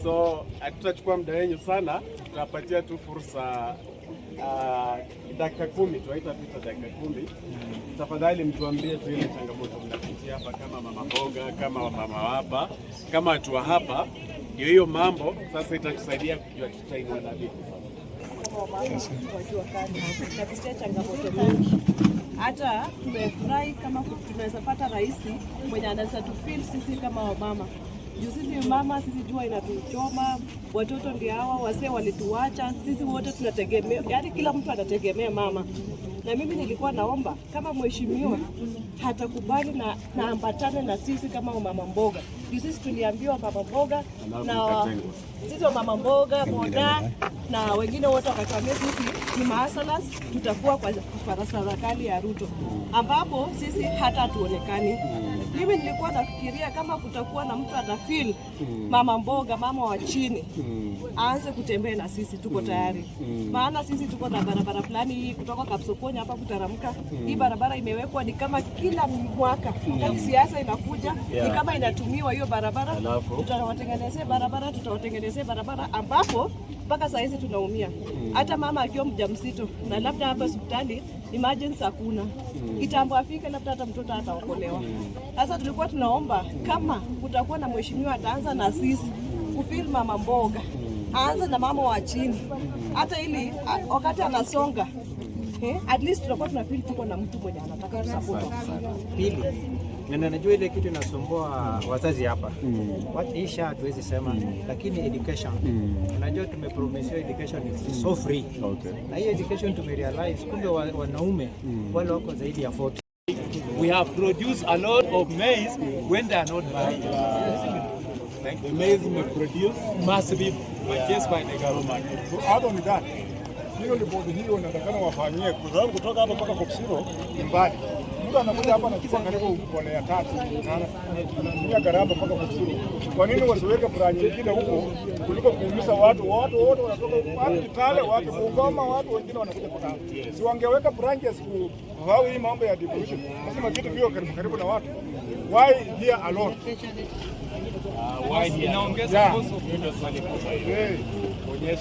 So hatutachukua muda wenu sana, tutapatia tu fursa dakika 10, tuwaita pita dakika 10. Tafadhali mtuambie tu ile changamoto mnapitia hapa kama mama mboga, kama mama hapa, kama watu wa hapa. Ndio hiyo mambo sasa itatusaidia kujua tutainua na vipi sasa. Tunapitia changamoto nyingi. Hata tumefurahi kama tunaweza pata rais mwenye anaweza tufeel sisi kama wamama. Juu sisi mama, sisi jua inatuchoma, watoto ndio hawa, wasee walituacha, sisi wote tunategemea, yaani kila mtu anategemea mama. Na mimi nilikuwa naomba kama mheshimiwa hatakubali na ambatane na sisi kama mama mboga. Juu sisi tuliambiwa mama mboga na sisi mama mboga boda na wengine wote wakatuambia sisi ni maasalas, tutakuwa kwa serikali ya Ruto ambapo sisi hata hatuonekani. Mimi nilikuwa nafikiria kama kutakuwa na mtu atafeel mama mboga, mama wa chini, aanze kutembea na sisi, tuko tayari. Maana sisi tuko na barabara fulani hii kutoka Kapsokoni hapa kutaramka. Hii barabara imewekwa ni kama kila mwaka siasa inakuja, ni kama inatumiwa hiyo barabara. Tutawatengenezea barabara ambapo mpaka saa hizi tunaumia. Hata mama akiwa mjamzito na labda hapa hospitali emergency hakuna. Kitambo afike labda hata mtoto ataokolewa. Sasa tulikuwa tunaomba kama kutakuwa na mheshimiwa ataanza na sisi kufeel mama mboga. Aanze na mama wa chini. Hata ili wakati anasonga at least tutakuwa tunafeel tuko na mtu mwenye anataka kusupport. Pili, na najua ile kitu inasumbua wazazi hapa. Watisha hatuwezi sema, lakini education. Unajua tumepromise education is so free. Okay. Na hii education tumerealize kumbe wanaume wale wako zaidi ya 40. We have produced a lot of maize when they are not buying. The maize we produce Must be purchased by the government. Hata ni gani? Hiyo ni bodi hiyo inatakana wafanyie kwa sababu kutoka hapa mpaka Kopsiro ni mbali. Mtu anakuja hapa anachukua karibu mbolea 3 na anatumia gharama mpaka Kopsiro. Kwa nini wasiweke branch nyingine huko kuliko kuumiza watu wote wanatoka watu Kitale, watu Bungoma, watu wengine wanakuja kwa hapa. Si wangeweka branches kwa hii mambo ya devolution. Lazima vitu vio karibu na watu. Why here alone? Why here? Inaongeza cost of